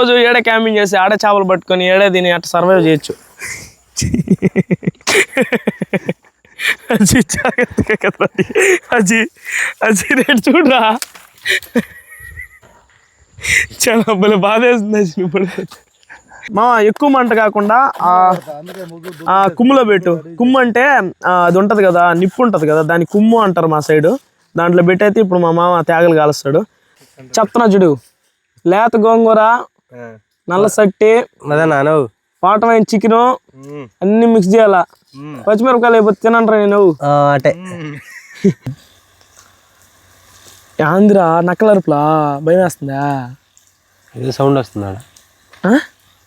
రోజు ఏడే క్యాంపింగ్ చేసి ఆడే చేపలు పట్టుకొని ఏడే దీన్ని అట్లా సర్వైవ్ చేయొచ్చు. అజీ జాగ్రత్తగా కదా అజీ అజీ రేటు చూడరా, చాలా భలే బాధ వేస్తుంది అజీ. ఇప్పుడు మా ఎక్కువ మంట కాకుండా కుమ్ములో పెట్టు. కుమ్ము అంటే అది ఉంటుంది కదా, నిప్పు ఉంటుంది కదా, దాని కుమ్ము అంటారు మా సైడు. దాంట్లో పెట్టయితే ఇప్పుడు మా మామ తేగలు కాలుస్తాడు. చెప్తున్నా చూడు, లేత గోంగూర, నల్ల సట్టి, పాటమైన చికెను అన్ని మిక్స్ చేయాలా. పచ్చిమిరపకాయలు అయిపోతే తినంటారా నేను అంటే ఆంధ్రా నక్కలరుపులా భయం వేస్తుందా? ఏదో సౌండ్ వస్తుంది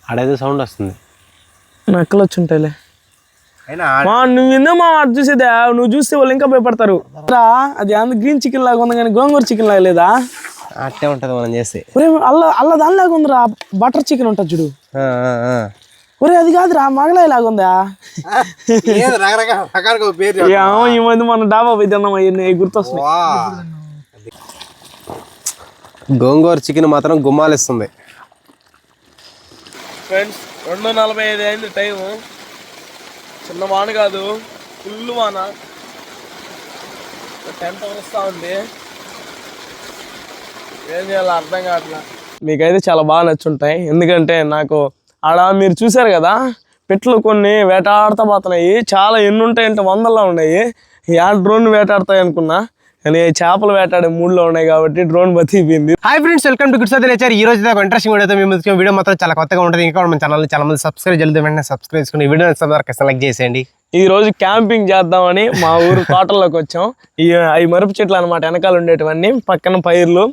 ఆడేదో సౌండ్ వస్తుంది. నక్కలు వచ్చి ఉంటాయిలే. నువ్వు ఎందుకు మా చూసేదా? నువ్వు చూస్తే వాళ్ళు ఇంకా భయపడతారు. అది అంత గ్రీన్ చికెన్ లాగా ఉంది కానీ గోంగూర చికెన్ లాగా లేదా? అట్టే ఉంటది మనం చేస్తే. అల్ల దానిలాగా ఉందిరా, బటర్ చికెన్ ఉంటుంది చూడు. ఒరే అది కాదురా, మగలాయి లాగా ఉందా? ఈ మధ్య మన డాబా పోయి తిన్నాం, అవన్నీ గుర్తొస్తున్నాయి. గోంగూర చికెన్ మాత్రం గుమ్మాలిస్తుంది. ఫ్రెండ్స్ 2:45 అయింది టైము. చిన్న వాన కాదు, ఫుల్ వాన. టెంట్ వస్తూ ఉంది, ఏం చేయాలో అర్థం కావట్లా. మీకైతే చాలా బాగా నచ్చుంటాయి, ఎందుకంటే నాకు ఆడ మీరు చూసారు కదా పెట్లు కొన్ని వేటాడుతూ పోతున్నాయి. చాలా ఎన్ని ఉంటాయంటే 100లో ఉన్నాయి. డ్రోన్ వేటాడుతాయి అనుకున్నా, కానీ చేపలు వేటాడే మూడ్లో ఉన్నాయి కాబట్టి డ్రోన్ బతికిపోయింది. Hi friends, welcome to goods nature. ఈ రోజు ఒక ఇంట్రెస్టింగ్ వీడియో మీ ముందుకు. వీడియో మాత్రం చాలా కొత్తగా ఉంటుంది. ఇంకా మన ఛానల్ చాలా మంది సబ్స్క్రైబ్ చేయలేదు, వెంటనే సబ్స్క్రైబ్ చేసుకుని వీడియో లైక్ చేసేయండి. ఈ రోజు క్యాంపింగ్ చేద్దామని మా ఊరు తోటల్లోకి వచ్చాం. ఈ మరుపు చెట్లు అనమాట, వెనకాల ఉండేటివన్నీ, పక్కన పైర్లు.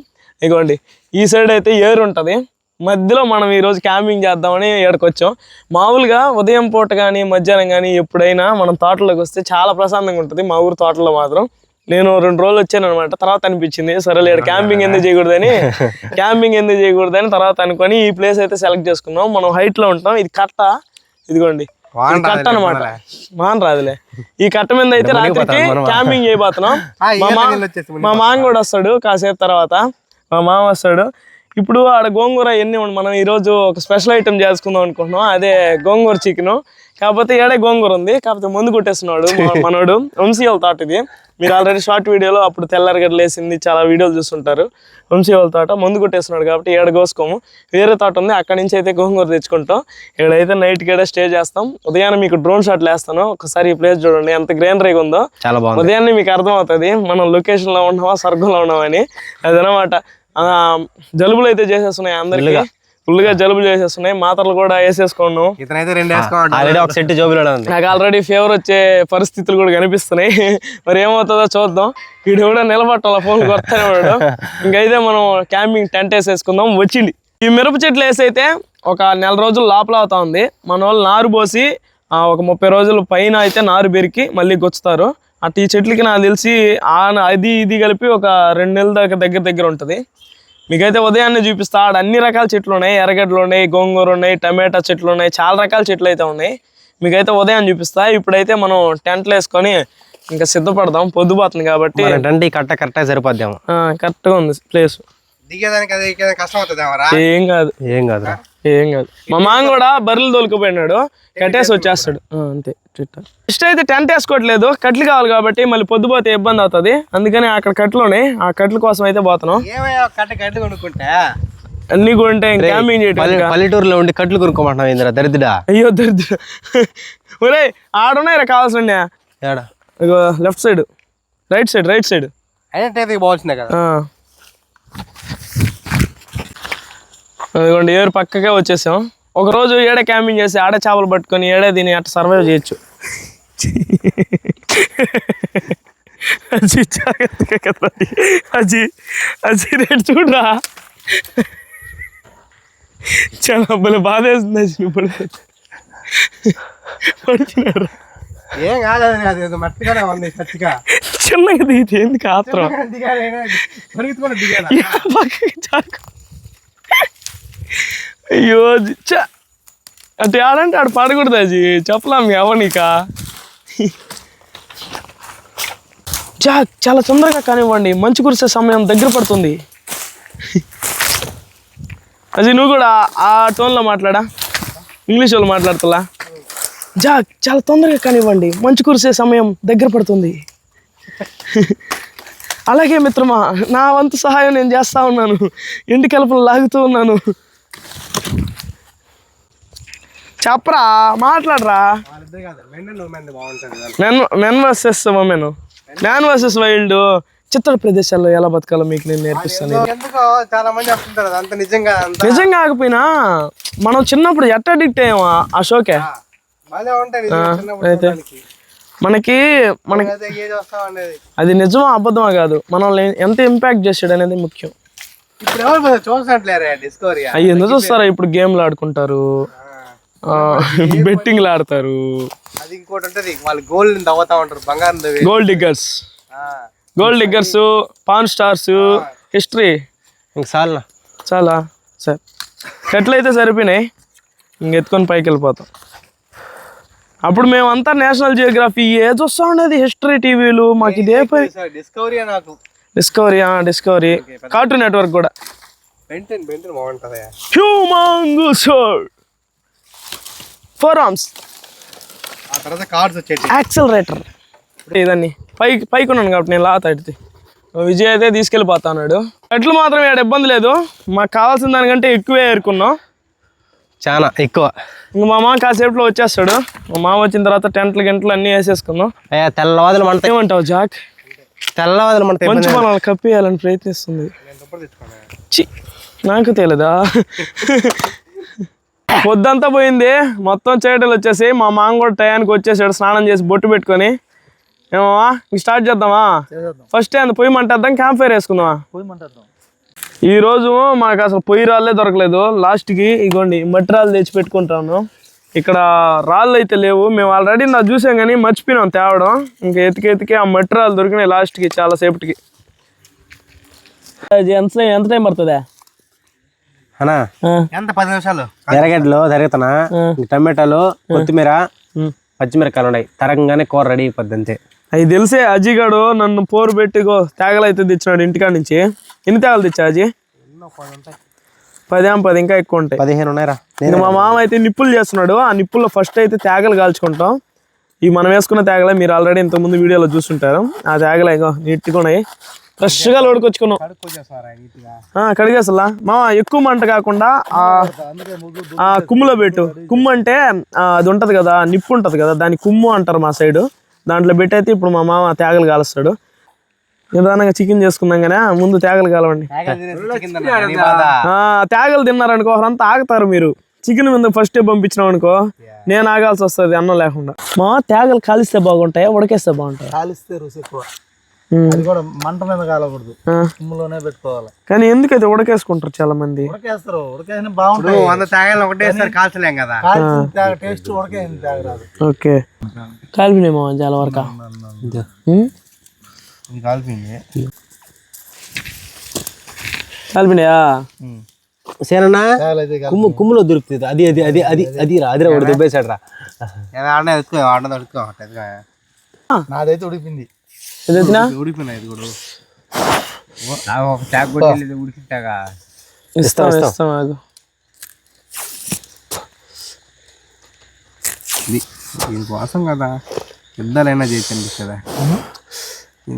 ఇగోండి ఈ సైడ్ అయితే ఏరు ఉంటుంది, మధ్యలో మనం ఈరోజు క్యాంపింగ్ చేద్దామని ఇక్కడికి వచ్చాం. మామూలుగా ఉదయం పూట కానీ మధ్యాహ్నం కానీ ఎప్పుడైనా మనం తోటలోకి వస్తే చాలా ప్రశాంతంగా ఉంటుంది. మా ఊరు తోటలో మాత్రం నేను 2 రోజులు వచ్చాను అనమాట. తర్వాత అనిపించింది సరే ఇక్కడ క్యాంపింగ్ ఎందుకు చేయకూడదని తర్వాత అనుకొని ఈ ప్లేస్ అయితే సెలెక్ట్ చేసుకున్నాం. మనం హైట్ లో ఉంటాం. ఇది కట్ట, ఇదిగోండి కట్ట అనమాట. మాన్ రాదులే. ఈ కట్ట మీద అయితే రాత్రికి క్యాంపింగ్ చేయబోతున్నాం. మా మామ కూడా వస్తాడు కాసేపు తర్వాత, మా మామ వస్తాడు. ఇప్పుడు ఆడ గోంగూర ఎన్ని మనం ఈరోజు ఒక స్పెషల్ ఐటమ్ చేసుకుందాం అనుకుంటున్నాం, అదే గోంగూర చికెన్. కాకపోతే ఏడే గోంగూర ఉంది, కాకపోతే ముందు కొట్టేస్తున్నాడు మనోడు. వంశీయుల తోట ఇది. మీరు ఆల్రెడీ షార్ట్ వీడియోలో అప్పుడు తెల్లరగడ్డ లేసింది చాలా వీడియోలు చూస్తుంటారు. వంశీయుల తోట ముందు కొట్టేస్తున్నాడు కాబట్టి ఏడ కోసుకోము. వేరే తోట ఉంది, అక్కడి నుంచి అయితే గోంగూర తెచ్చుకుంటాం. ఇక్కడైతే నైట్ గడ స్టే చేస్తాం. ఉదయాన్నే మీకు డ్రోన్ షాట్లు వేస్తాను, ఒకసారి ఈ ప్లేస్ చూడండి ఎంత గ్రీనరీగా ఉందో. ఉదయాన్నే మీకు అర్థం అవుతుంది మనం లొకేషన్ లో ఉన్నామా స్వర్గంలో ఉన్నామని. అదనమాట. జలుబులు అయితే చేసేస్తున్నాయి అందరికి, ఫుల్గా జలుబులు చేసేస్తున్నాయి. మాత్రలు కూడా వేసేసుకున్నాం. నాకు ఆల్రెడీ ఫీవర్ వచ్చే పరిస్థితులు కూడా కనిపిస్తున్నాయి. మరి ఏమవుతుందో చూద్దాం. వీడు కూడా నిలబట్టాల ఫోన్ కొడతానే వాడు. ఇంకైతే మనం క్యాంపింగ్ టెంట్ వేసేసుకుందాం. వచ్చింది ఈ మిరప చెట్లు వేసైతే ఒక 1 రోజులు లోపల అవుతా ఉంది. మన వాళ్ళు నారు పోసి ఒక 30 రోజుల పైన అయితే నారు బెరికి మళ్ళీ గుచ్చుతారు. అటు ఈ చెట్లకి నాకు తెలిసి అది ఇది కలిపి ఒక 2 నెలల దాకా దగ్గర ఉంటుంది. మీకైతే ఉదయాన్నే చూపిస్తా. ఆడ అన్ని రకాల చెట్లు ఉన్నాయి, ఎర్రగడ్డలు ఉన్నాయి, గోంగూర ఉన్నాయి, టమాటా చెట్లు ఉన్నాయి, చాలా రకాల చెట్లు అయితే ఉన్నాయి. మీకైతే ఉదయం చూపిస్తా. ఇప్పుడైతే మనం టెంట్లు వేసుకొని ఇంకా సిద్ధపడదాం, పొద్దుపోతుంది కాబట్టి. కరెక్ట్గా సరిపోద్దాం. కరెక్ట్గా ఉంది ప్లేస్. ఏం కాదు. మా మామ కూడా బర్రెలు తోలుకుపోయినాడు, కట్టేసి వచ్చేస్తాడు అంతే. ఫస్ట్ అయితే టెంట్ వేసుకోవట్లేదు, కట్లు కావాలి కాబట్టి మళ్ళీ పొద్దుపోతే ఇబ్బంది అవుతుంది. అందుకని అక్కడ కట్లు ఉన్నాయి, ఆ కట్ల కోసం అయితే పోతున్నాం. అన్ని కొంటే క్యాంపింగ్ చేయడం. పల్లెటూరులో ఉండి కట్లు కొనుక్కోమంటున్నావు దరిద్రుడా. అయ్యో దరిద్రుడా. ఒరే ఆడున్నాయి కావాల్సిన లెఫ్ట్ సైడ్, రైట్ సైడ్ బాగుంటుంది కదా. అదిగోండి ఏరు పక్కకే వచ్చేసాం. ఒకరోజు ఏడే క్యాంపింగ్ చేసి ఆడే చేపలు పట్టుకొని ఏడే దీన్ని అట్లా సర్వైవ్ చేయొచ్చు. అజీ జాగ్రత్తగా కదా అజీ రేటు చూడరా, చాలా భలే బాధ వేస్తుంది అజీ. ఇప్పుడు పడుతున్నారు చిన్నగా దిగితే ఎందుకు ఆత్రం. అయ్యో అంటే ఆడంటే ఆడు పడకూడదు అజీ, చెప్పలేం ఎవనికా. చాలా తొందరగా కానివ్వండి, మంచు కురిసే సమయం దగ్గర పడుతుంది. అది నువ్వు కూడా ఆ టోన్లో మాట్లాడా, ఇంగ్లీష్ వాళ్ళు మాట్లాడుతులా. జాక్ చాలా తొందరగా కానివ్వండి, మంచు కురిసే సమయం దగ్గర పడుతుంది. అలాగే మిత్రమా, నా వంతు సహాయం నేను చేస్తా ఉన్నాను, ఇంటి కలుపులు లాగుతూ ఉన్నాను. చెప్పరా, మాట్లాడరా. Men versus women, man versus wild, చిత్తడి ప్రదేశాల్లో ఎలా బతకాలో మీకు నేను నేర్పిస్తాను. చాలా మంది చెప్తుంటారు అంత నిజంగా నిజం కాకపోయినా మనం చిన్నప్పుడు ఎట్ట అడిక్ట్ అయ్యాము ఆ షోకే. అయితే మనకి అది నిజమా అబద్ధమా కాదు, మనల్ని ఎంత ఇంపాక్ట్ చేసాడు అనేది ముఖ్యం. అవి ఎందుకు చూస్తారా, ఇప్పుడు గేమ్లు ఆడుకుంటారు, బెట్టింగ్లు ఆడతారు, gold diggers, pan stars, history. చాలా సార్ ఎట్లయితే సరిపోయినాయి, ఇంకెత్తుకొని పైకి వెళ్ళిపోతాం. అప్పుడు మేమంతా నేషనల్ జియోగ్రఫీ ఏ చూస్తా ఉండేది, హిస్టరీ టీవీలు మాకు ఇదే డిస్కవరీ, కార్టూన్ నెట్వర్క్ కూడా. Humongous forums, accelerator. ఇదన్నీ పైకి ఉన్నాను కాబట్టి నేను లాత అడితే విజయ్ అయితే తీసుకెళ్ళిపోతాడు. ఎట్లు మాత్రం ఏడు ఇబ్బంది లేదు, మాకు కావాల్సిన దానికంటే ఎక్కువే ఏరుకున్నాం, చాలా ఎక్కువ. ఇంక మా మామ కాసేపులో వచ్చేస్తాడు. మా మామ వచ్చిన తర్వాత టెంట్లు గంటలు అన్నీ వేసేసుకుందాం. తెల్లవాదులు మంట. ఏమంటావు జాక్? తెల్లవాదులు మంట కొంచెం మనల్ని కప్పేయాలని ప్రయత్నిస్తుంది. నాకు తెలియదా, పొద్దంతా పోయింది, మొత్తం చేయటలు వచ్చేసి మా మామ కూడా టయానికి వచ్చేసాడు, స్నానం చేసి బొట్టు పెట్టుకొని. ఏమమ్మా ఇంక స్టార్ట్ చేద్దామా? ఫస్ట్ అంత పొయ్యి మంటేద్దాం, క్యాంప్ ఫైర్ వేసుకుందామా? ఈరోజు మాకు అసలు పొయ్యి రాళ్ళే దొరకలేదు. లాస్ట్కి ఇగోండి మట్టి రాళ్ళు తెచ్చి పెట్టుకుంటాను. ఇక్కడ రాళ్ళు అయితే లేవు, మేము ఆల్రెడీ నా చూసాం కానీ మర్చిపోయినాం తేవడం. ఇంకా ఎతికి ఆ మట్టి రాళ్ళు దొరికినాయి లాస్ట్కి చాలా సేపటికి. ఎంత టైం పడుతుందా అన్నా? ఎంత 10 నిమిషాలు. ఎర్రగడ్డలు తరుగుతున్నా, టమాటాలు, కొత్తిమీర, పచ్చిమిరకాయలు ఉన్నాయి, తరగంగానే కూర రెడీ అయిపోద్ది అంతే. అవి తెలిసే అజిగాడు నన్ను పోరు పెట్టుకో తేగలు అయితే తెచ్చినాడు ఇంటికాడ నుంచి. ఎన్ని తేగలు తెచ్చా అజీ? 10 ఇంకా ఎక్కువ ఉంటాయి. 15 ఉన్నాయిరా. మా మామ అయితే నిప్పులు చేస్తున్నాడు. ఆ నిప్పుల్లో ఫస్ట్ అయితే తేగలు కాల్చుకుంటాం. ఇవి మనం వేసుకున్న తేగలే, మీరు ఆల్రెడీ ఇంతకుముందు వీడియోలో చూస్తుంటారు. ఆ తేగలే ఇగో నీట్గా ఉన్నాయి, ఫ్రెష్గా లోడుకొచ్చుకున్నాం. కడిగేసలా మామ ఎక్కువ మంట కాకుండా ఆ కుమ్ములో పెట్టు. కుమ్ము అంటే అది ఉంటది కదా, నిప్పు ఉంటది కదా, దాన్ని కుమ్ము అంటారు మా సైడు. దాంట్లో పెట్టయితే ఇప్పుడు మా మామ తేగలు కాలుస్తాడు. నిదానంగా చికెన్ చేసుకున్నాం కానీ ముందు తేగలు కాలవండి. తేగలు తిన్నారనుకో అంతా ఆగుతారు మీరు. చికెన్ ముందు ఫస్ట్ పంపించినాం అనుకో నేను ఆగాల్సి వస్తుంది అన్నం లేకుండా. మా తేగలు కాలిస్తే బాగుంటాయా ఉడకేస్తే బాగుంటాయి? కాలిస్తే రుచి ఎక్కువ, అది కూడా మంట మీద కాలకూడదు, కుమ్ములోనే పెట్టుకోవాలి. కానీ ఎందుకైతే ఉడకేసుకుంటారు చాలా మంది. ఉడకేస్తారు, ఉడకేసిన బాగుంటుంది. 100 తేగలు ఒకటేసారి కాల్చలేం కదా, టేస్ట్ ఉడకేసిన తేగ రాదు. ఓకే కాలిపోయినేమో చాలా వరకు. కాలిపోయినాయా సేనన్నా? కుమ్ములో దొరుకుతుంది అది అది అది అది అది అదిరా ఒకటి దెబ్బేసాడు రా. నాదైతే ఉడికింది. ఉడికిపోయినా ఇది కూడా ఉడికింటాగా ఇస్తాం. దీనికోసం కదా పెద్దలైనా చేయండి కదా.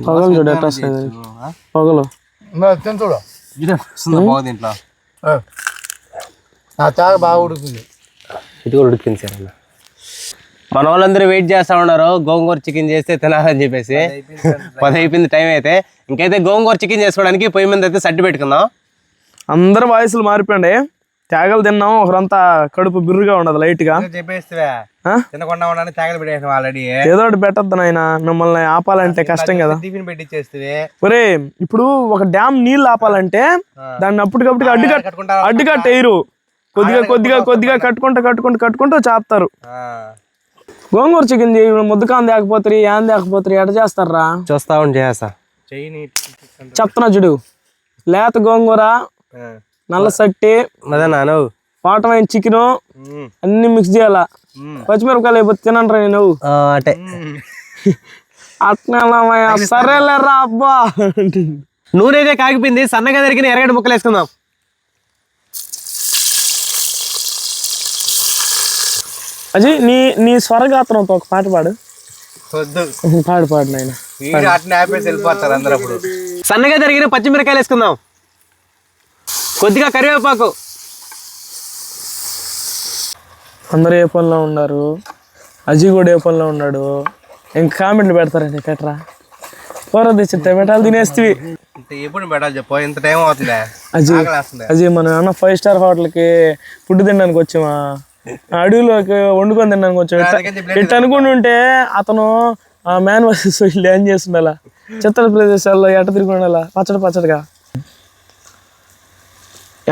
పగలు చూడ పగలు చూడు బాగా దీంట్లో నా చాగ బాగా ఉడికింది. ఇది కూడా ఉడికింది సార్ అన్న. మన వాళ్ళందరూ వెయిట్ చేస్తా ఉన్నారు గోంగూర చికెన్ చేస్తే తినాలని చెప్పేసి. 10 అయిపోయింది టైం అయితే. ఇంకైతే గోంగూర చికెన్ చేసుకోవడానికి పొయ్యి మీద అయితే సడ్డు పెట్టుకుందాం. అందరు వాయిస్లు మారిపోండి. తేగలు తిన్నాం, ఒకరంతా కడుపు బిర్రుగా ఉండదు లైట్ గా. తినకుండా ఉండని తేగలు పెట్టేసాం ఆల్రెడీ. ఏదో ఒకటి పెట్టద్దు నాయన, మిమ్మల్ని ఆపాలంటే కష్టం కదా. టిఫిన్ పెట్టించేస్తే ఒరే ఇప్పుడు ఒక డ్యామ్ నీళ్ళు ఆపాలంటే దాన్ని అప్పటికప్పుడు అడ్డుకట్ట వేయరు, కొద్దిగా కట్టుకుంటూ చాపుతారు. గోంగూర చికెన్ చేయడం ముద్దకాన్ తేకపోతారు, ఏం తేకపోతారు, ఎట చేస్తారా? చూస్తా ఉండి చేస్తా చెప్తున్నా చూడు. లేత గోంగూర, నల్ల సట్టి, పాటమైన చికెన్ అన్ని మిక్స్ చేయాల. పచ్చిమిరపకాయలు అయిపోతే తినంటారా నేను అంటే అట్లా సరేలేరా అబ్బా. నూనె అయితే కాగిపోయింది, సన్నగా దొరికిన ఎర్రగడ్డ ముక్కలు వేసుకుందాం. అజయ్ నీ స్వరగాత్రంతో ఒక పాట పాడు. పాడు నాయన. సన్నగా తరిగిన పచ్చిమిరకాయలు వేసుకుందాం, కొద్దిగా కరివేపాకు. అందరూ ఏ పనిలో ఉన్నారు, అజయ్ కూడా ఏ పనిలో ఉన్నాడు. ఇంకా కామెంట్లు పెడతారండి, పెట్టరా కూర తెచ్చితే పెట్టాలి తినేస్తే. ఎప్పుడు పెట్టాలి చెప్పు, ఇంత టైం అవుతుందా? అజయ్ మనం ఏమన్నా 5 స్టార్ హోటల్కి ఫుడ్ తినడానికి వచ్చామా, అడవిలోకి వండుకొని తినడానికి వచ్చాము. ఇట్లా అనుకుంటుంటే అతను ఆ మ్యాన్ వర్సెస్ వైల్డ్ ఏం చేస్తుండాలా, చిత్తడి ప్రదేశాల్లో ఎట్ట తిరిగి ఉండాలా పచ్చడిగా.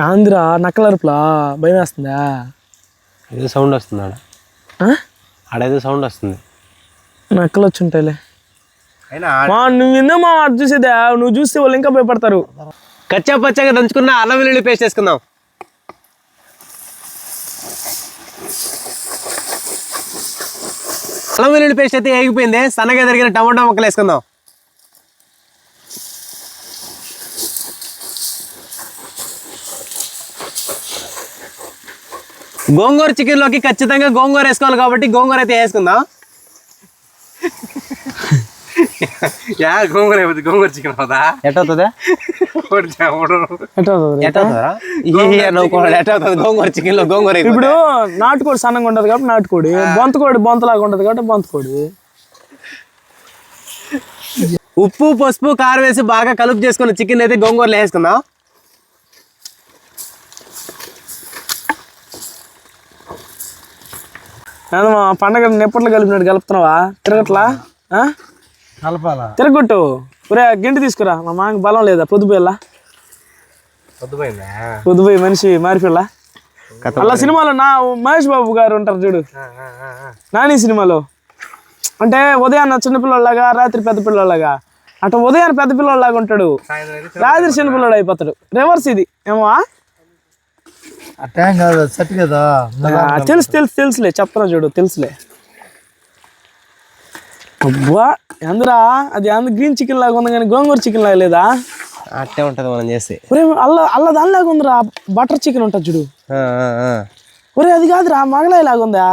ఆంధ్రా నక్కలరుపులా భయం వేస్తుందా? ఏదో సౌండ్ వస్తుంది ఆడేదో సౌండ్ వస్తుంది. నక్కలు వచ్చి ఉంటాయిలే. నువ్వు ఎందుకు మా అటు చూసేదా, నువ్వు చూస్తే వాళ్ళు ఇంకా భయపడతారు. కచ్చా పచ్చగా దంచుకున్న అల్లం వెల్లుల్లి పేస్ట్ వేసుకుందాం. అల్లం వెల్లుల్లి పేస్ట్ అయితే వేగిపోయింది. సన్నగా తరిగిన టమాటా ముక్కలు వేసుకుందాం. గోంగూర చికెన్లోకి ఖచ్చితంగా గోంగూర వేసుకోవాలి కాబట్టి గోంగూర అయితే వేసుకుందాం. గోంగూర చికెన్ అవుతా ఎట్టవుతుందా? గోంగూర చికెన్ లో గోంగూర ఇప్పుడు నాటుకోడి సన్నంగా ఉంటది కాబట్టి నాటుకోడి, బొంతలాగా ఉంటది కాబట్టి బొంతకోడి. ఉప్పు పసుపు కారం వేసి బాగా కలుపు చేసుకున్న చికెన్ అయితే గోంగూరలో వేసుకుందాం. మా పండగ నెప్పట్లో కలిపినట్టు కలుపుతున్నావా? తిరగట్లా కలపాలా? తిరగొట్టు. ఒరే గింటి తీసుకురా, మా మాకు బలం లేదా? పొద్దుపోయేలా పొద్దుపోయి మనిషి మారిపోయేలా. అలా సినిమాలో మహేష్ బాబు గారు ఉంటారు చూడు, నాని సినిమాలో. అంటే ఉదయాన్న చిన్నపిల్లలాగా, రాత్రి పెద్ద పిల్లలాగా. అటు ఉదయాన్ని పెద్ద పిల్లలాగా ఉంటాడు, రాత్రి చిన్నపిల్లడు అయిపోతాడు. రివర్స్ ఇది ఏమో. తెలుసులే చెప్తున్నా చూడు, తెలుసులే. అబ్బా అందరా అది గ్రీన్ చికెన్ లాగా ఉంది కానీ గోంగూర చికెన్ లాగా లేదా? అట్టే ఉంటది మనం చేస్తే. అల్ల దానిలాగా ఉందిరా, బటర్ చికెన్ ఉంటుంది చూడు. ఒరే అది కాదురా, మగలాయి లాగా ఉందా?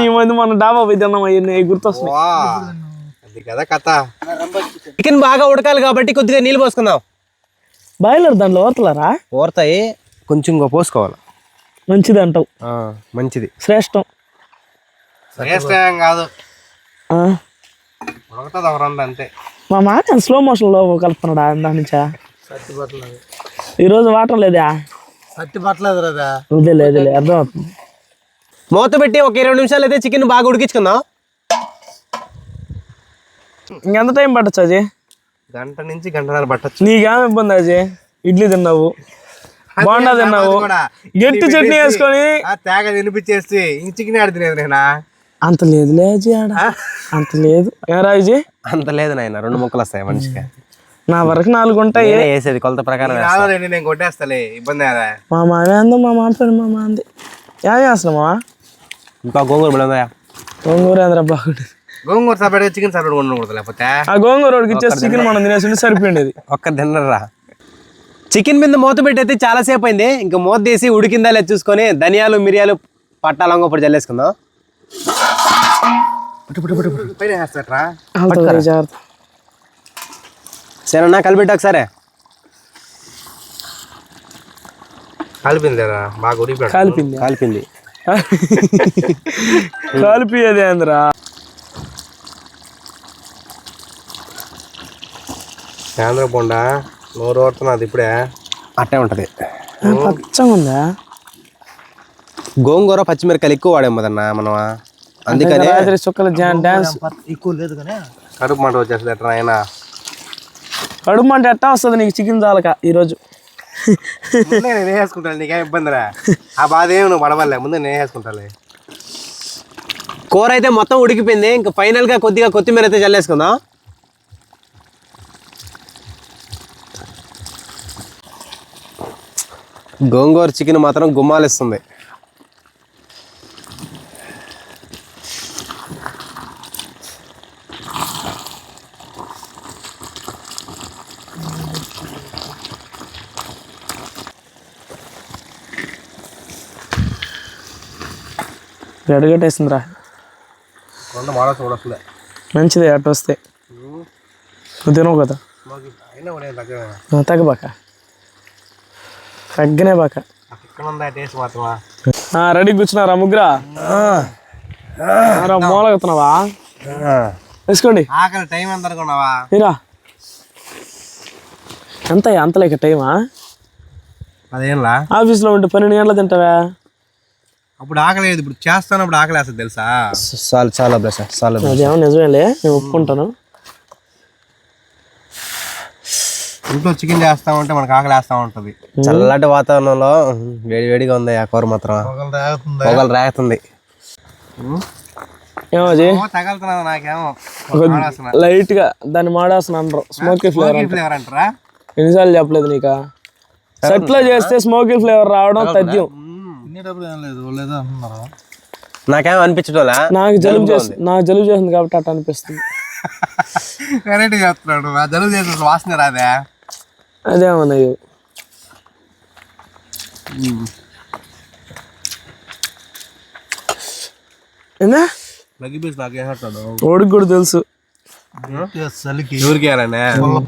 ఈ మధ్య మన డాబా పోయి తిన్నాం, అవన్నీ గుర్తొస్తున్నాయి. చికెన్ బాగా ఉడకాలి కాబట్టి కొద్దిగా నీళ్ళు పోసుకుందాం. బాయిలర్ దాంట్లో ఓర్తలారా? ఓర్తాయి, కొంచెం పోసుకోవాలి. మంచిది అంటావు? మంచిది, శ్రేష్టం. కాదు అంతే. మా మాట స్లో మోషన్ లో కలుపుతున్నాడా దాని నుంచా? ఈరోజు వాటర్ లేదా? లేదులే అర్థం అవుతుంది. మూత పెట్టి ఒక 20 నిమిషాలు అయితే చికెన్ బాగా ఉడికించుకుందాం. ఇంకెంత టైం పట్టచ్చు అజయ్? గంట నుంచి గంటన్నర పట్టచ్చు. నీకేం ఇబ్బంది అజయ్? ఇడ్లీ తిన్నావు, బోండా తిన్నావు, గట్టి చట్నీ వేసుకొని తేగ తినిపించేసి చికెన్ ఆడి తినేది నేనా? అంత లేదులే అజయ్, ఆడ అంత లేదు. ఏరా అజయ్? అంత లేదు నాయన, 2 ముక్కలు వస్తాయి మనిషికి. నా వరకు 4 ఉంటాయి వేసేది కొలత ప్రకారం. నేను కొట్టేస్తాలే, ఇబ్బంది. మా మామ అందో, మా మామ పేరు మా మామ అంది. ఏం చేస్తున్నామా? ఇంకా గోంగూర బిళ్ళందా? గోంగూర ఏంద్రా బాగుంటుంది. గోంగూర సపరేట్ చికెన్ సపరేట్ ఉండకూడదు, లేకపోతే ఆ గోంగూర వాడికి ఇచ్చేసి చికెన్ మనం తినేసి సరిపోయింది. ఒక్క తిన్నరా. చికెన్ మీద మూత పెట్టి అయితే చాలాసేపు అయింది. ఇంకా మూత తీసి ఉడికిందా లేదు చూసుకొని ధనియాలు మిరియాలు పట్టా లవంగ పొడి చల్లేసుకుందాం. సరేనా, కలిపెట్టి ఒకసారి. కలిపింది బాగా ఉడికి కాలిపింది కలిపి అదే అందరా. ఆంధ్ర బొండా నోరు ఓడుతున్నది ఇప్పుడే. అట్టే ఉంటది, పచ్చగా ఉందా? గోంగూర పచ్చిమిరకాయలు ఎక్కువ వాడాం కదన్నా మనం, అందుకని రాత్రి చుక్కల డాన్స్ ఎక్కువ లేదు కానీ కడుపు మంట వచ్చేస్తుంది. ఎట్లా ఆయన కడుపు మంట ఎట్టా వస్తుంది నీకు చికెన్ చాలక ఈరోజు? నేను వేసుకుంటాను, నీకేం ఇబ్బంది రా. ఆ బాధ ఏమి నువ్వు పడవలే, ముందు నేను వేసుకుంటాలే. కూర అయితే మొత్తం ఉడికిపోయింది. ఇంకా ఫైనల్గా కొద్దిగా కొత్తిమీర అయితే చల్లేసుకుందాం. గోంగూర చికెన్ మాత్రం గుమ్మాలిస్తుంది. గడగట్టేసిందిరా. మంచిది అటు వస్తే తినవు కదా తగ్గబాక తగ్గనే బాక. రెడీ కూర్చున్నారా ముగ్గురా? మూలగుతున్నావా? వేసుకోండి. టైం ఎంత అనుకున్నావా? మీరా ఎంత అంతలేక టైమా? అదేంలా ఆఫీస్లో ఉంటే 12 గంటలు తింటావా? అప్పుడు ఆకలేదు, ఇప్పుడు చేస్తాను అప్పుడు ఆకలి వేస్తుంది తెలుసా? చాలు చాలా చాలా. అదేమో నిజమేలే, నేను ఒప్పుకుంటాను. ఇంట్లో చికెన్ చేస్తా ఉంటే మనకు ఆకలి వేస్తా ఉంటది. చల్లటి వాతావరణంలో వేడిగా ఉంది ఆ కూర మాత్రం. పొగలు రేగుతుంది. ఏమో తగలుతున్నా నాకేమో లైట్ గా దాన్ని మాడేస్తున్నా అంటారు. స్మోకీ ఫ్లేవర్ అంటారా? ఎన్నిసార్లు చెప్పలేదు నీకా? సెట్ లో చేస్తే స్మోకీ ఫ్లేవర్ రావడం తథ్యం. నాకేమో అనిపించడం నాకు జలుబు చేస్తుంది కాబట్టి అట్లా అనిపిస్తుంది. కరెక్ట్ చెప్తున్నాడు. జలుబు చేసిన వాసన రాదే? అదేమన్నా ఓడికి కూడా తెలుసు.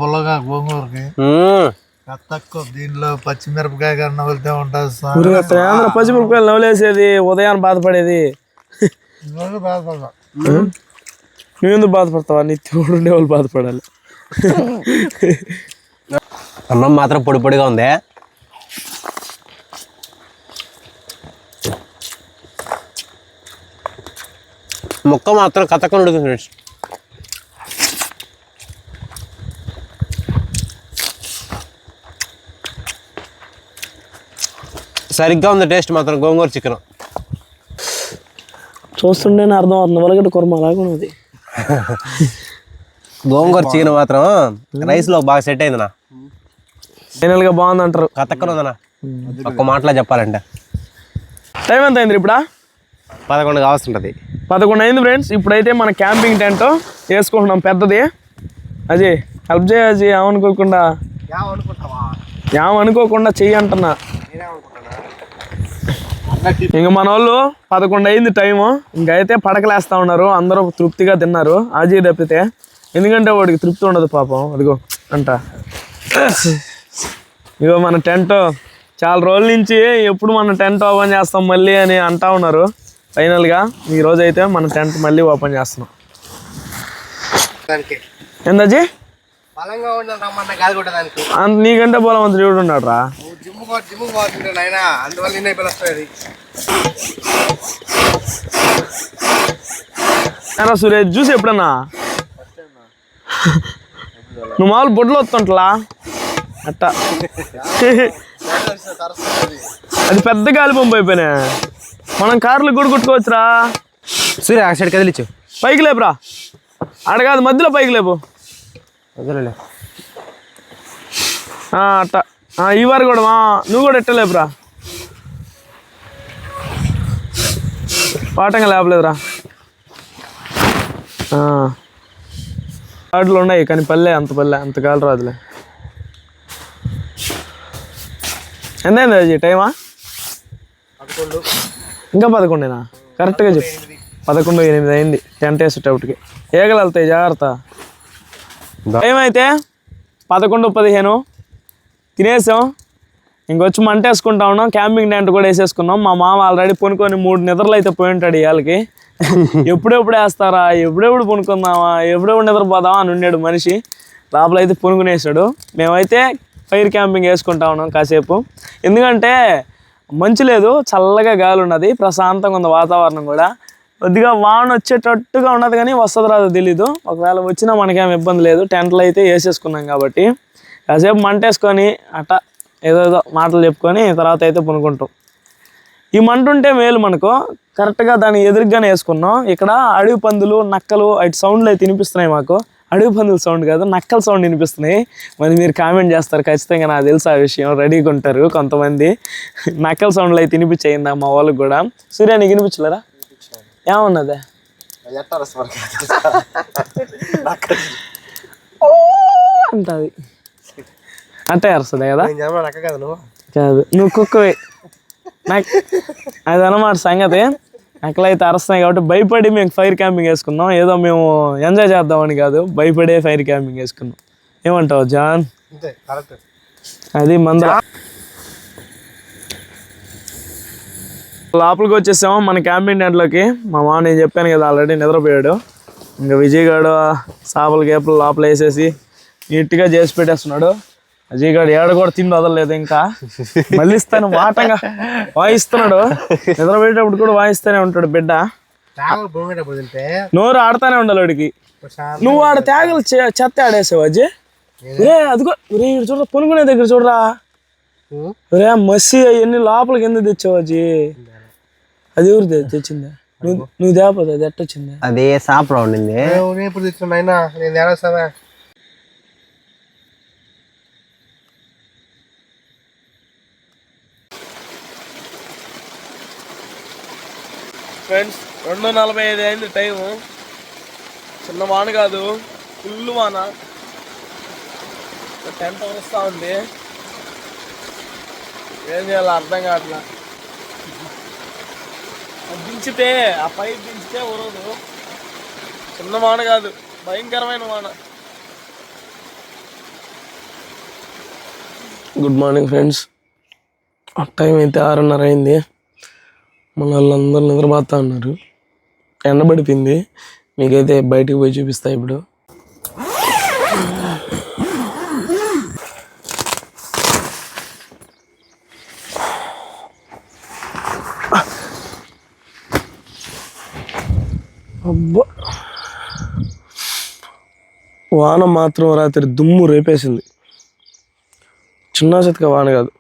పుల్లగా గోంగూరకి తక్కువ, దీనిలో పచ్చిమిరపకాయ కన్నా వెళ్తే ఉంటుంది. పచ్చిమిరపకాయలు నవ్వులేసేది, ఉదయాన్ని బాధపడేది. నువ్వెందుకు బాధపడతావా? నీ తోడు ఉండే వాళ్ళు బాధపడాలి. అన్నం మాత్రం పొడి పొడిగా ఉంది. ముక్క మాత్రం కథకం ఉడుకుతుంది. సరిగ్గా ఉంది టేస్ట్ మాత్రం గోంగూర చికెన్. చూస్తుంటేనే అర్థం అవుతుంది, వలగడ్డ కుర్మ అలాగే ఉన్నది. గోంగూర చికెన్ మాత్రం రైస్లో బాగా సెట్ అయిందినా. ఫైనల్గా బాగుంది అంటారు. కథక్కన ఉందనా ఒక్క మాటలో చెప్పాలంటే. టైం ఎంత అయింది ఇప్పుడా? 11 కావాల్సింటుంది. 11 అయింది ఫ్రెండ్స్. ఇప్పుడైతే మన క్యాంపింగ్ టెంట్ వేసుకుంటున్నాం పెద్దది. అజయ్ హెల్ప్ చేయ అజయ్. ఏమనుకోకుండా చెయ్యి అంటున్నా. ఇంక మన వాళ్ళు 11 అయింది టైము. ఇంకైతే పడకలేస్తా ఉన్నారు. అందరూ తృప్తిగా తిన్నారు అజయ్ తప్పితే. ఎందుకంటే వాడికి తృప్తి ఉండదు పాపం. అదిగో అంట. ఇగో మన టెంట్ చాలా రోజుల నుంచి ఎప్పుడు మన టెంట్ ఓపెన్ చేస్తాం మళ్ళీ అని అంటా ఉన్నారు. ఫైనల్గా ఈరోజు అయితే మన టెంట్ మళ్ళీ ఓపెన్ చేస్తున్నాం. ఏందజీ నీకంటే బలవంతుడు ఎవడు ఉన్నాడు రా? సురేష్ చూసి ఎప్పుడన్నా నువ్వు మామూలు బొడ్లు వస్తుంటలా అట్టా. అది పెద్ద గాలి పంపు అయిపోయినా. మనం కార్లు కూడా కుట్టుకోవచ్చురా. సూర్య ఆ సైడ్ కదిలిచ్చు. పైకి లేపురా. అడగాదు మధ్యలో పైకి లేపు. అట్టా ఈ వారు కూడా నువ్వు కూడా ఎట్ట లేపురా. పాఠంగా లేపలేదురా. వాటిలో ఉన్నాయి కానీ అంత కాలు రాదులే. ఎంతైంది అది టైమా? ఇంకా 11 కరెక్ట్గా చెప్పు. 11:08 అయింది టెంట్ వేసేటప్పటికి. ఏగలు వెళ్తాయి జాగ్రత్త. టైం అయితే 11:15 తినేసాం. ఇంకొచ్చి మంట వేసుకుంటా ఉన్నాం. క్యాంపింగ్ టెంట్ కూడా వేసేసుకున్నాం. మా మామ ఆల్రెడీ పొనుకొని 3 నిద్రలు అయితే పోయి ఉంటాడు ఇవాళకి. ఎప్పుడెప్పుడు వేస్తారా, ఎప్పుడెప్పుడు పొనుకుందామా, ఎప్పుడెప్పుడు నిద్రపోదామా అని ఉన్నాడు మనిషి. లోపల అయితే పొనుకునేసాడు. మేమైతే ఫైర్ క్యాంపింగ్ వేసుకుంటా ఉన్నాం కాసేపు. ఎందుకంటే మంచు లేదు, చల్లగా గాలి ఉన్నది, ప్రశాంతంగా ఉంది వాతావరణం కూడా. కొద్దిగా వాన వచ్చేటట్టుగా ఉన్నది కానీ వస్తుంది రాదో తెలీదు. ఒకవేళ వచ్చినా మనకేం ఇబ్బంది లేదు. టెంట్లు అయితే వేసేసుకున్నాం కాబట్టి కాసేపు మంట వేసుకొని అట్టా ఏదో మాటలు చెప్పుకొని తర్వాత అయితే పొనుకుంటాం. ఈ మంట ఉంటే మేలు మనకు. కరెక్ట్గా దాన్ని ఎదురుగానే వేసుకున్నాం. ఇక్కడ అడవి పందులు, నక్కలు అటు సౌండ్లు అయితే వినిపిస్తున్నాయి మాకు. అడవి పందుల సౌండ్ కాదు, నక్కల సౌండ్ వినిపిస్తున్నాయి. మరి మీరు కామెంట్ చేస్తారు ఖచ్చితంగా, నాకు తెలుసు ఆ విషయం. రెడీగా ఉంటారు కొంతమంది. నక్కల సౌండ్లు అయితే వినిపించాయిందా మా వాళ్ళకి కూడా. సూర్య నీకు వినిపించలేరా? ఏమన్నదే అంటది. అట్టే అరుస్తుంది కదా? కాదు, నువ్వు కుక్కవే. నాకు అది అన్నమాట సంగతి. ఎక్కలైతే అరుస్తున్నాయి కాబట్టి భయపడి మేము ఫైర్ క్యాంపింగ్ వేసుకున్నాం. ఏదో మేము ఎంజాయ్ చేద్దామని కాదు, భయపడే ఫైర్ క్యాంపింగ్ వేసుకున్నాం. ఏమంటావు జాన్? అది మంద. లోపలికి వచ్చేసాము మన క్యాంపింగ్ టెంట్లోకి. మా మామ నేను చెప్పాను కదా ఆల్రెడీ నిద్రపోయాడు. ఇంకా విజయ్ గారు చేపల గేపలు లోపల వేసేసి నీట్గా చేసి పెట్టేస్తున్నాడు. అజయ్ గారు ఏడ కూడా తిండి వదలలేదు. ఇంకా మళ్ళీ ఇస్తాను వాటంగా వాయిస్తున్నాడు. నిద్రపోయేటప్పుడు కూడా వాయిస్తూనే ఉంటాడు బిడ్డ. నోరు ఆడుతూనే ఉండాలి వాడికి. నువ్వు ఆడ తేగలు చెత్త ఆడేసావు అజయ్. అదిగో చూడరా పొనుకునే దగ్గర చూడరా. రే మసి అవన్నీ లోపలికి ఎందుకు తెచ్చావు అజయ్? అది ఎవరు తెచ్చిందా? నువ్వు తేపోతే అది ఎట్టొచ్చింది? అదే సాపరా ఉండింది. ఫ్రెండ్స్ 2:45 అయింది టైము. చిన్న వాన కాదు, ఫుల్ వాన. టెంట్ వస్తూ ఉంది. ఏం చేయాలో అర్థం కావట్లా. దించితే ఆ పైప్ దించితే ఉరదు. చిన్న వాన కాదు, భయంకరమైన వాన. Good morning friends. టైం అయితే 6:30 అయింది. మన వాళ్ళందరూ నిద్రపోతా ఉన్నారు. ఎండబడిపోయింది. మీకైతే బయటికి పోయి చూపిస్తా ఇప్పుడు. అబ్బా వాన మాత్రం రాత్రి దుమ్ము రేపేసింది. చిన్న చితక వాన కాదు,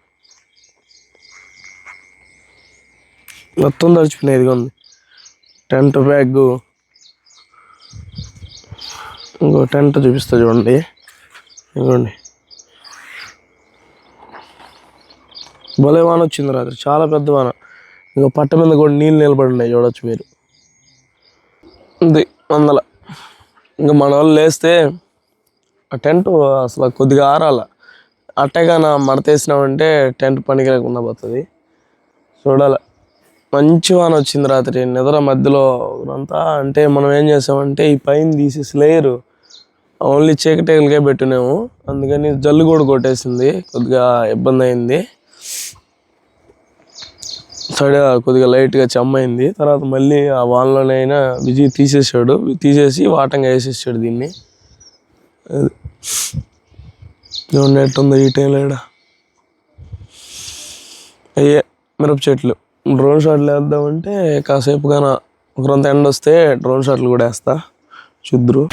మొత్తం తడిచిపోయినాయి. ఇదిగో ఉంది టెంట్ బ్యాగ్. ఇంకో టెంట్ చూపిస్తా చూడండి. ఇదిగోండి భలే వాన వచ్చింది రాత్రి, చాలా పెద్ద వాన. ఇంకో పట్ట మీద కూడా నీళ్ళు నిలబడి ఉన్నాయి చూడొచ్చు మీరు. ఇది వందల. ఇంకా మన వాళ్ళు లేస్తే ఆ టెంట్ అసలు కొద్దిగా ఆరాల. అట్టగా మడతేసినామంటే టెంట్ పనికి లేకుండా పోతుంది. చూడాలి. మంచి వాన వచ్చింది రాత్రి. నిద్ర మధ్యలో అంతా అంటే మనం ఏం చేసామంటే ఈ పైన తీసేసి లేయరు ఓన్లీ చీకటేకలకే పెట్టినాము. అందుకని జల్లు కూడా కొట్టేసింది, కొద్దిగా ఇబ్బంది అయింది. సరే కొద్దిగా లైట్గా చెమ్మైంది. తర్వాత మళ్ళీ ఆ వానలోనైనా విజయ్ తీసేసి వాటంగా వేసేసాడు దీన్ని. నెట్ ఉంది ఈ టైంలో. అయ్యే మిరప చెట్లు. డ్రోన్ షాట్లు వేద్దామంటే కాసేపు కానీ ఒకరంత ఎండ వస్తే డ్రోన్ షాట్లు కూడా వేస్తా చూద్దరు.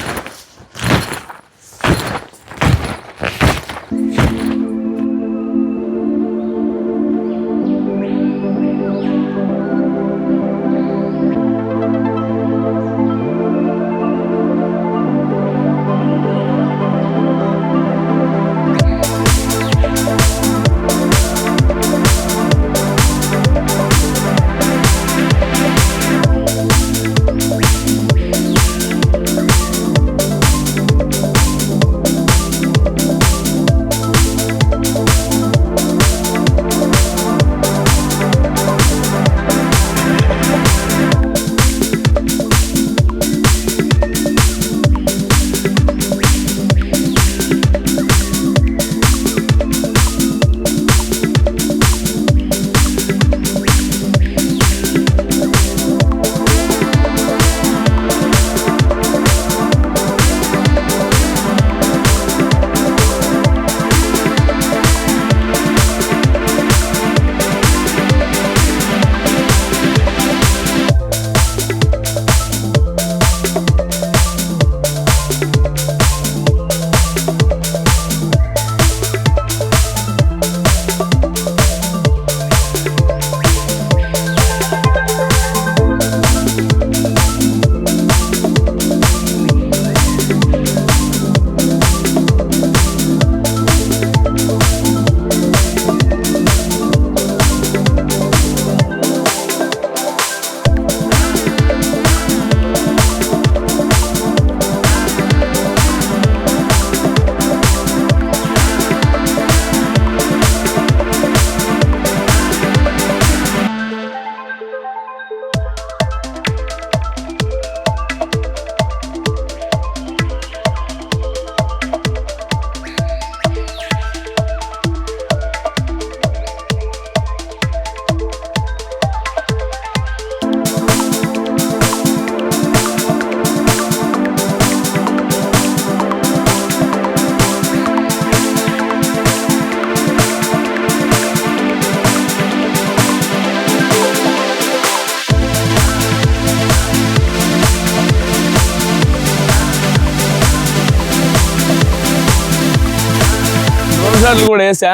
షాట్లు కూడా వేసా,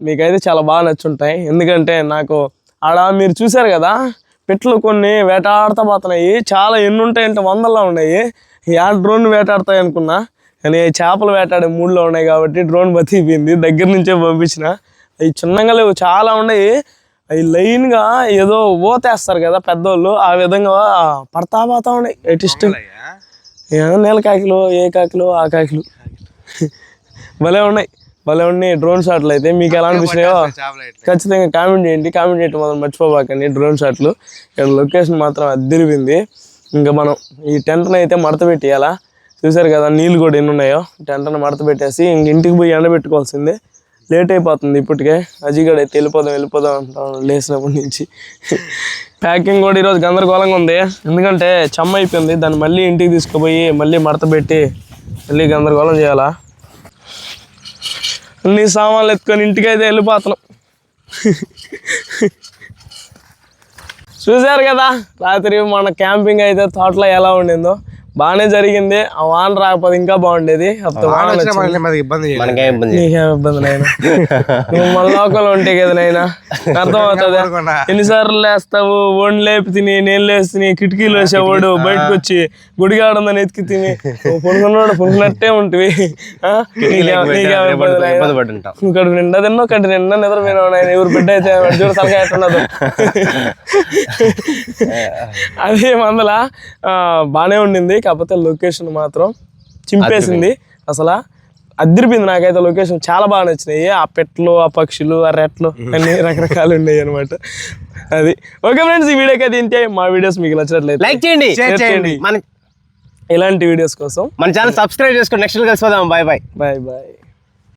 మీకైతే చాలా బాగా నచ్చుంటాయి. ఎందుకంటే నాకు ఆడ మీరు చూసారు కదా పెట్లు కొన్ని వేటాడుతా పోతున్నాయి, చాలా ఎన్ని ఉంటాయంటే 100ల్లో ఉన్నాయి. డ్రోన్ వేటాడతాయి అనుకున్నా, కానీ చేపలు వేటాడే మూడ్లో ఉన్నాయి కాబట్టి డ్రోన్ బతికిపోయింది. దగ్గర నుంచే పంపించిన. అవి చిన్నగా లేవు, చాలా ఉన్నాయి. అవి లైన్గా ఏదో ఓతేస్తారు కదా పెద్దోళ్ళు, ఆ విధంగా పడతా పోతా ఉన్నాయి. ఇష్టం నీల కాకిలు, ఏ కాకిలు ఆ కాకిలు భలే ఉన్నాయి, భలే ఉన్నాయి డ్రోన్ షాట్లు. అయితే మీకు ఎలా అనిపిస్తున్నాయో ఖచ్చితంగా కామెంట్ చేయండి. కామెంట్ చేయడం మాత్రం మర్చిపోబాకండి. డ్రోన్ షాట్లు ఇక్కడ లొకేషన్ మాత్రం అద్దరిపోయింది. ఇంకా మనం ఈ టెంట్ని అయితే మడత పెట్టేయాలా. చూసారు కదా నీళ్ళు కూడా ఎన్ని ఉన్నాయో. టెంట్ని మడత పెట్టేసి ఇంక ఇంటికి పోయి ఎండబెట్టుకోవాల్సిందే. లేట్ అయిపోతుంది ఇప్పటికే. అజిగడ్ అయితే వెళ్ళిపోదాం అంటాం లేచినప్పటి నుంచి. ప్యాకింగ్ కూడా ఈరోజు గందరగోళంగా ఉంది, ఎందుకంటే చెమ్మ అయిపోయింది. దాన్ని మళ్ళీ ఇంటికి తీసుకుపోయి మళ్ళీ మడత పెట్టి మళ్ళీ గందరగోళం చేయాలా. అన్ని సామాన్లు ఎత్తుకొని ఇంటికి అయితే వెళ్ళిపోతున్నాం. చూసారు కదా రాత్రి మన క్యాంపింగ్ అయితే తోటలో ఎలా ఉండిందో. బాగానే జరిగింది. ఆ వాన రాకపోతే ఇంకా బాగుండేది. నీకేం ఇబ్బంది నైనా, నువ్వు మన లోకల్ ఉంటే కదా నైనా అర్థమవుతుంది. ఎన్నిసార్లు లేస్తావు, ఒండి లేపి తిని నేను లేసి తిని కిటికీలు వేసేవాడు బయటకు వచ్చి గుడిగాడుందని ఎతికి తిని పునుకున్నాడు పునుకున్నట్టే ఉంటుంది. ఇక్కడ నిండా తిన్నావు, కట్టి నిండా నిద్రపోయినావు నాయన. ఎవరు బిడ్డ అయితే చూడ తలకాయ ఎట్టున్నదు. అది మందల బాగానే ఉండింది, కాకపోతే లొకేషన్ మాత్రం చింపేసింది. అసలు అద్దరిపోయింది. నాకైతే లొకేషన్ చాలా బాగా నచ్చినాయి. ఆ పెట్లు, ఆ పక్షులు, ఆ రెట్లు అన్ని రకరకాలు ఉన్నాయి అనమాట. అది ఓకే ఫ్రెండ్స్, ఈ వీడియోకి అయితే ఇంతే. మా వీడియోస్ మీకు నచ్చినట్లయితే లైక్ చేయండి, షేర్ చేయండి. ఇలాంటి వీడియోస్ కోసం మన ఛానల్ సబ్స్క్రైబ్ చేసుకోండి. నెక్స్ట్ కలిసిపోదాం. Bye bye.